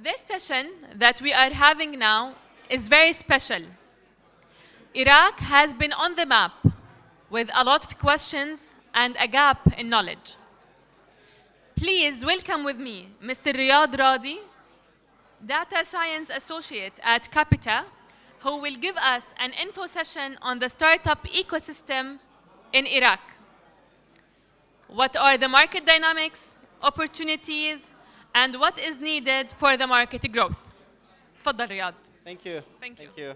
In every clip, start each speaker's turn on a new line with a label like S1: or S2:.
S1: This session that we are having now is very special. Iraq has been on the map with a lot of questions and a gap in knowledge. Please welcome with me Mr. Riyadh Radhi, Data Science Associate at KAPITA, who will give us an info session on the startup ecosystem in Iraq. What are the market dynamics, opportunities, and what is needed for the market growth? تفضل رياض.
S2: Thank you.
S1: Thank you.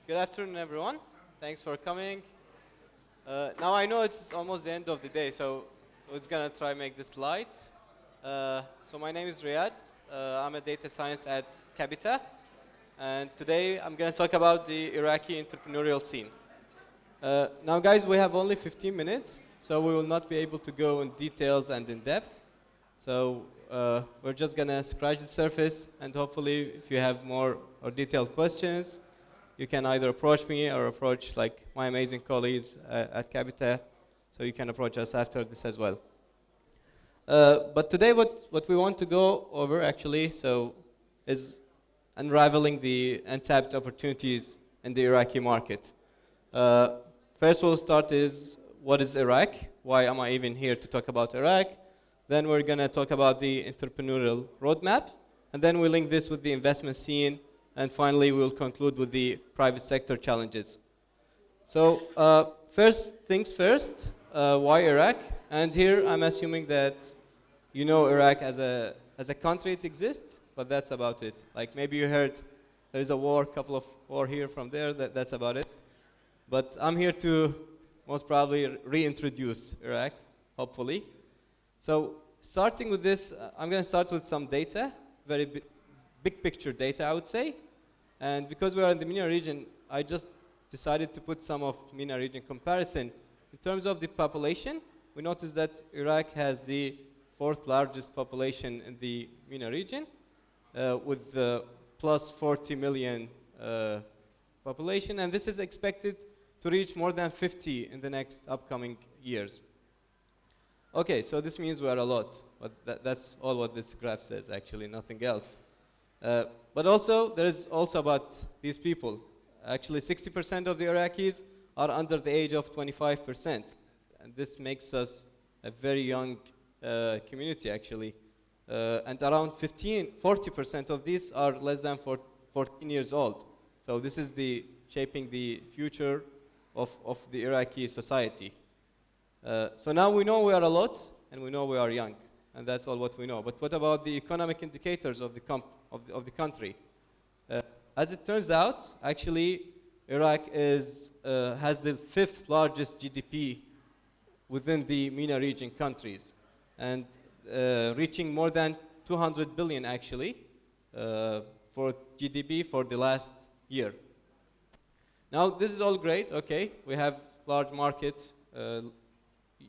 S2: Good afternoon, everyone. Thanks for coming. Now I know it's almost the end of the day, so it's gonna try make this light. So my name is Riyadh. I'm a data science at KAPITA, and today I'm gonna talk about the Iraqi entrepreneurial scene. Now, guys, we have only 15 minutes, so we will not be able to go in details and in depth. So we're just gonna scratch the surface, and hopefully, if you have more or detailed questions, you can either approach me or approach like my amazing colleagues at KAPITA. So you can approach us after this as well. But today, what we want to go over actually, is unraveling the untapped opportunities in the Iraqi market. First, we'll start is what is Iraq? Why am I even here to talk about Iraq? Then we're going to talk about the entrepreneurial roadmap, and then we'll link this with the investment scene, and finally we'll conclude with the private sector challenges. So first things first, why Iraq? And here I'm assuming that you know Iraq as a country it exists, but that's about it. Like maybe you heard there is a war, couple of war here from there, that's about it. But I'm here to most probably reintroduce Iraq, hopefully. So starting with this, I'm going to start with some data, very big picture data, I would say. And because we are in the MENA region, I just decided to put some of MENA region comparison. In terms of the population, we noticed that Iraq has the fourth largest population in the MENA region, with plus 40 million population, and this is expected to reach more than 50 in the next upcoming years. Okay, so this means we are a lot, but that's all what this graph says, actually, nothing else. But also, there is also about these people. Actually, 60% of the Iraqis are under the age of 25%, and this makes us a very young community, actually. And around 40% of these are less than 14 years old. So this is shaping the future of the Iraqi society. So now we know we are a lot, and we know we are young, and that's all what we know. But what about the economic indicators of the country? As it turns out, actually, Iraq has the fifth largest GDP within the MENA region countries, and reaching more than 200 billion actually for GDP for the last year. Now, this is all great, okay. We have large market,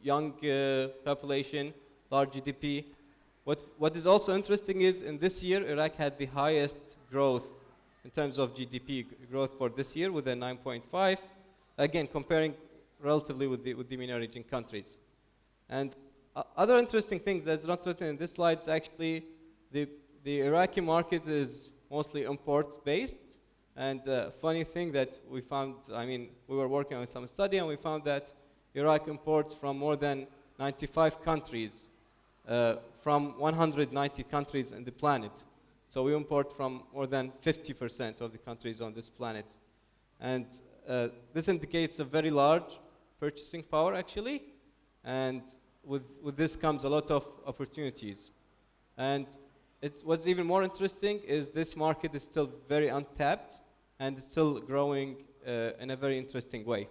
S2: young population, large GDP. What is also interesting is in this year, Iraq had the highest growth in terms of GDP growth for this year with a 9.5, again, comparing relatively with the MENA region countries. And other interesting things that's not written in this slide is actually the Iraqi market is mostly imports based. And funny thing that we found, I mean, we were working on some study and we found that Iraq imports from more than 95 countries, from 190 countries in the planet. So we import from more than 50% of the countries on this planet. And this indicates a very large purchasing power, actually. And with this comes a lot of opportunities. And what's even more interesting is this market is still very untapped and it's still growing in a very interesting way.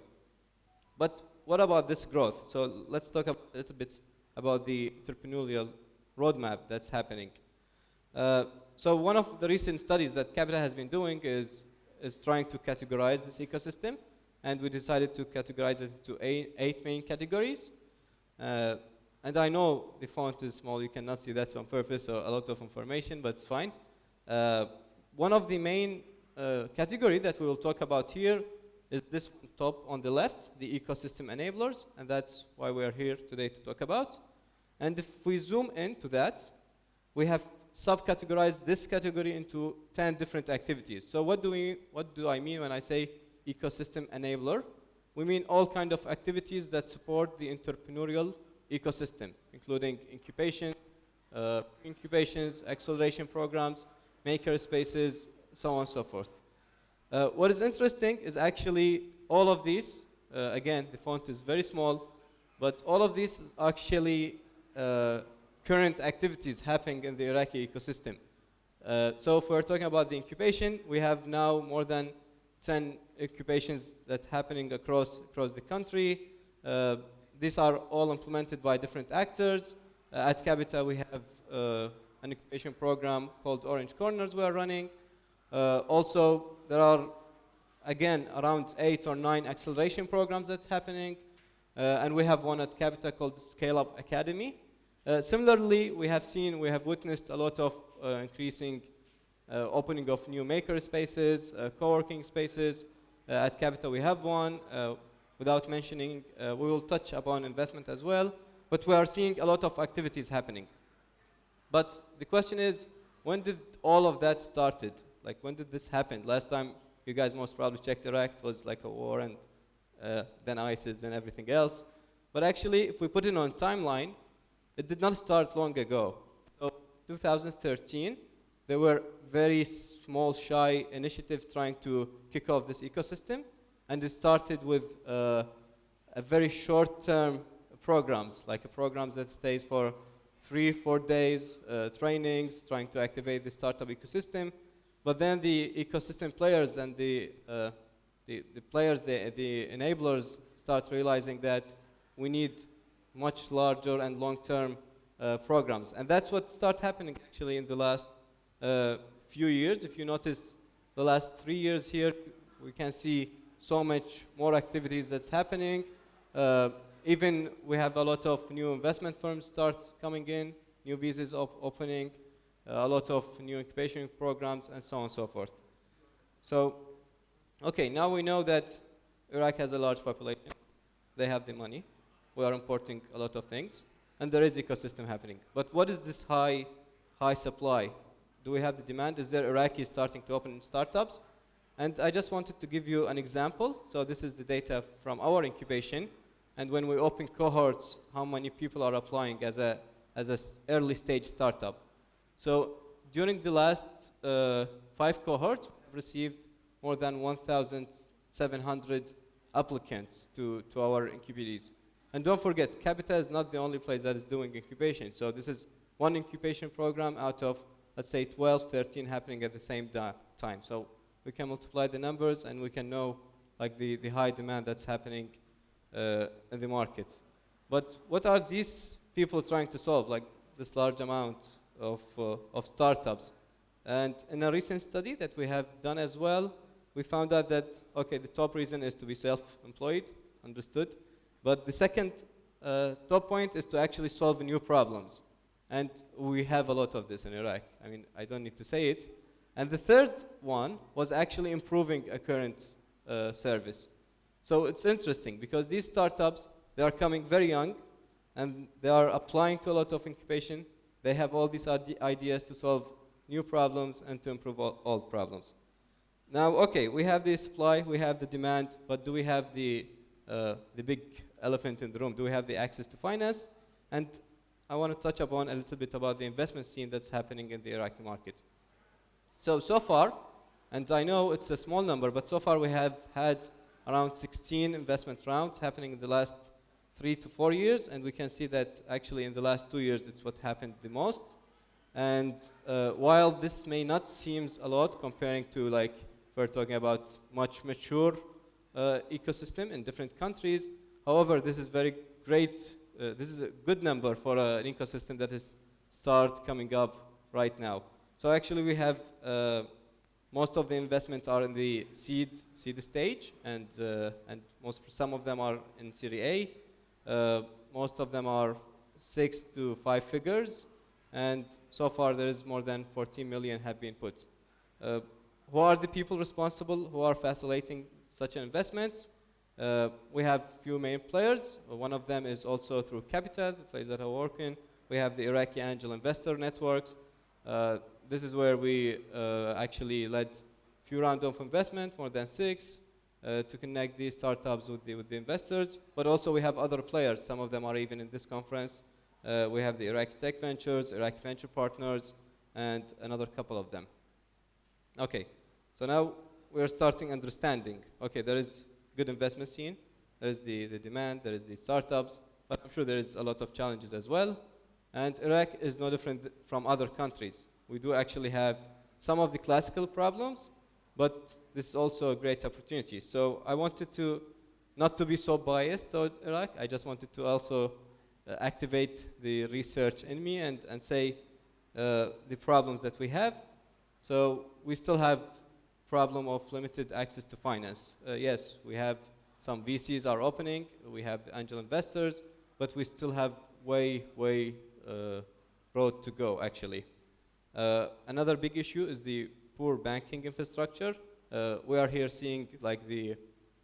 S2: But what about this growth? So let's talk a little bit about the entrepreneurial roadmap that's happening. So one of the recent studies that KAPITA has been doing is trying to categorize this ecosystem, and we decided to categorize it into 8 main categories. And I know the font is small, you cannot see that's on purpose, so a lot of information, but it's fine. One of the main category that we will talk about here is this top on the left, the ecosystem enablers, and that's why we are here today to talk about. And if we zoom into that, we have subcategorize this category into 10 different activities. So what do I mean when I say ecosystem enabler? We mean all kind of activities that support the entrepreneurial ecosystem, including incubations, acceleration programs, maker spaces, so on and so forth. What is interesting is actually all of these, again, the font is very small, but all of these are actually current activities happening in the Iraqi ecosystem. So if we're talking about the incubation, we have now more than 10 incubations that are happening across the country. These are all implemented by different actors. At KAPITA, we have an incubation program called Orange Corners we are running. Also, there are, again, around 8 or 9 acceleration programs that's happening. And we have one at KAPITA called Scale Up Academy. Similarly, we have witnessed a lot of increasing opening of new maker spaces, co-working spaces. At KAPITA, we have one. Without mentioning, we will touch upon investment as well. But we are seeing a lot of activities happening. But the question is, when did all of that started? Like, when did this happen? Last time you guys most probably checked Iraq, it was like a war, and then ISIS, then everything else. But actually, if we put it on timeline, it did not start long ago. So 2013, there were very small, shy initiatives trying to kick off this ecosystem. And it started with a very short-term programs, like a program that stays for 3-4 days, trainings, trying to activate the startup ecosystem. But then the ecosystem players and the enablers start realizing that we need much larger and long-term programs. And that's what started happening actually in the last few years. If you notice the last 3 years here, we can see so much more activities that's happening. Even we have a lot of new investment firms start coming in, new visas opening, a lot of new incubation programs, and so on and so forth. So, okay, now we know that Iraq has a large population. They have the money. We are importing a lot of things, and there is ecosystem happening. But what is this high supply? Do we have the demand? Is there Iraqis starting to open startups? And I just wanted to give you an example. So this is the data from our incubation. And when we open cohorts, how many people are applying as a early stage startup. So during the last 5 cohorts, we've received more than 1,700 applicants to our incubatees. And don't forget, KAPITA is not the only place that is doing incubation. So this is one incubation program out of, let's say, 12, 13 happening at the same time. So we can multiply the numbers and we can know like the high demand that's happening in the market. But what are these people trying to solve, like this large amount of startups? And in a recent study that we have done as well, we found out that, okay, the top reason is to be self-employed, understood. But the second top point is to actually solve new problems. And we have a lot of this in Iraq. I mean, I don't need to say it. And the third one was actually improving a current service. So it's interesting because these startups, they are coming very young and they are applying to a lot of incubation. They have all these ideas to solve new problems and to improve old problems. Now, okay, we have the supply, we have the demand, but do we have the big elephant in the room? Do we have the access to finance? And I want to touch upon a little bit about the investment scene that's happening in the Iraqi market. So far, and I know it's a small number, but so far we have had around 16 investment rounds happening in the last 3 to 4 years, and we can see that actually in the last 2 years it's what happened the most. And while this may not seem a lot comparing to, like, we're talking about much mature ecosystem in different countries, however, this is very great. This is a good number for an ecosystem that is coming up right now. So actually we have most of the investments are in the seed stage, and some of them are in Series A. Most of them are 6 to 5 figures, and so far there is more than 14 million have been put. Who are the people responsible who are facilitating such an investment? We have few main players. One of them is also through KAPITA, the place that I work in. We have the Iraqi angel investor networks. This is where we actually led few rounds of investment, more than 6, to connect these startups with the investors. But also we have other players. Some of them are even in this conference. We have the Iraqi Tech Ventures, Iraqi Venture Partners, and another couple of them. Okay, so now we're starting understanding. Okay, there is good investment scene. There is the demand, there is the startups, but I'm sure there is a lot of challenges as well. And Iraq is no different from other countries. We do actually have some of the classical problems, but this is also a great opportunity. So I wanted to, not to be so biased toward Iraq, I just wanted to also activate the research in me and say the problems that we have. So we still have problem of limited access to finance. Yes, we have some VCs are opening, we have the angel investors, but we still have way road to go actually. Another big issue is the poor banking infrastructure. We are here seeing like the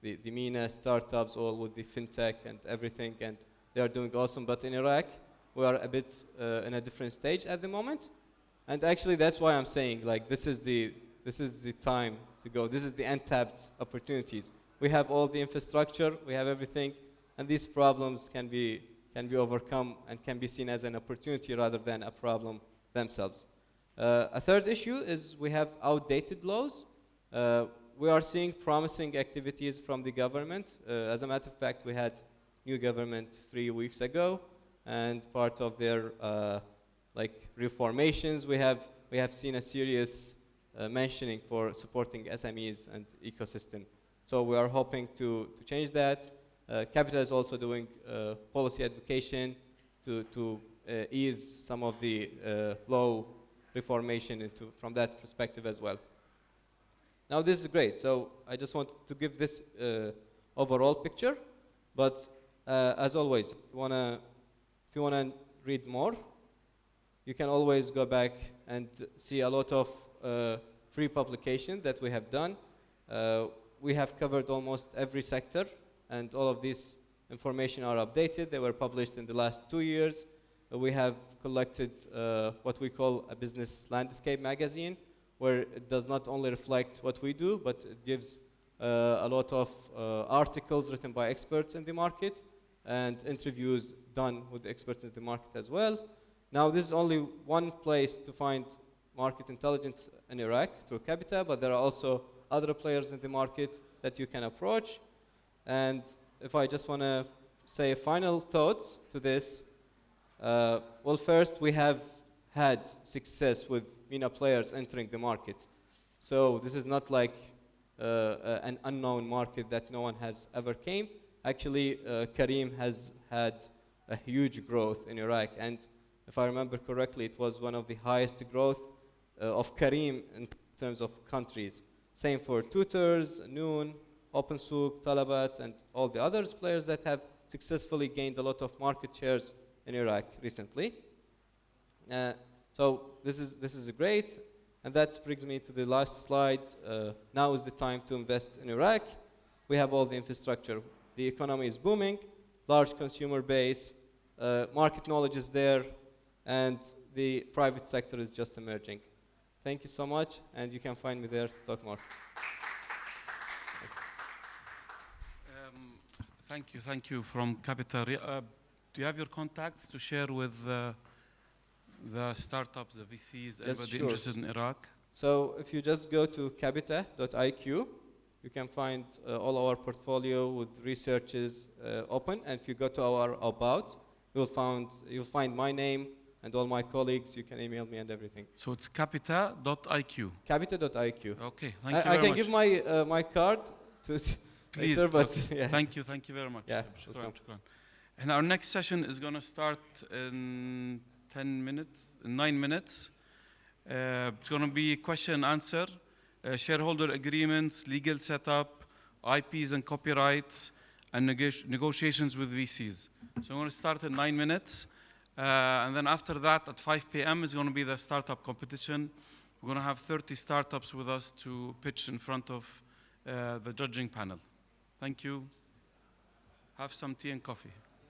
S2: MENA startups all with the fintech and everything, and they are doing awesome. But in Iraq, we are a bit in a different stage at the moment. And actually, that's why I'm saying like this is the time to go. This is the untapped opportunities. We have all the infrastructure, we have everything, and these problems can be overcome and can be seen as an opportunity rather than a problem themselves. A third issue is we have outdated laws. We are seeing promising activities from the government. As a matter of fact, we had new government 3 weeks ago, and part of their like reformations, we have seen a serious mentioning for supporting SMEs and ecosystem. So we are hoping to change that. KAPITA is also doing policy advocacy to ease some of the law reformation from that perspective as well. Now this is great. So I just wanted to give this overall picture, but as always, if you wanna read more, you can always go back and see a lot of free publication that we have done. We have covered almost every sector, and all of this information are updated. They were published in the last 2 years. We have collected what we call a business landscape magazine, where it does not only reflect what we do, but it gives a lot of articles written by experts in the market and interviews done with the experts in the market as well. Now, this is only one place to find market intelligence in Iraq through KAPITA, but there are also other players in the market that you can approach. And if I just want to say final thoughts to this, well, first, we have had success with MENA players entering the market. So this is not like an unknown market that no one has ever came. Actually, Kareem has had a huge growth in Iraq. And if I remember correctly, it was one of the highest growth of Kareem in terms of countries. Same for Tutors, Noon, OpenSouk, Talabat, and all the other players that have successfully gained a lot of market shares in Iraq recently. So this is great, and that brings me to the last slide. Now is the time to invest in Iraq. We have all the infrastructure. The economy is booming, large consumer base, market knowledge is there, and the private sector is just emerging. Thank you so much, and you can find me there to talk more.
S3: Thank you from KAPITA. Do you have your contacts to share with the startups, the VCs, everybody interested in Iraq?
S2: So if you just go to kapita.iq, you can find all our portfolio with researches open. And if you go to our About, you'll find my name and all my colleagues. You can email me and everything.
S3: So it's kapita.iq.
S2: Kapita.iq.
S3: Okay, thank you very much.
S2: I can give my card to
S3: please.
S2: later, but yeah.
S3: Thank you very much.
S2: Yeah,
S3: shukran. And our next session is going to start in 9 minutes. It's going to be question and answer, shareholder agreements, legal setup, IPs and copyrights, and negotiations with VCs. So I'm going to start in 9 minutes. And then after that, at 5 p.m. is going to be the startup competition. We're going to have 30 startups with us to pitch in front of the judging panel. Thank you. Have some tea and coffee.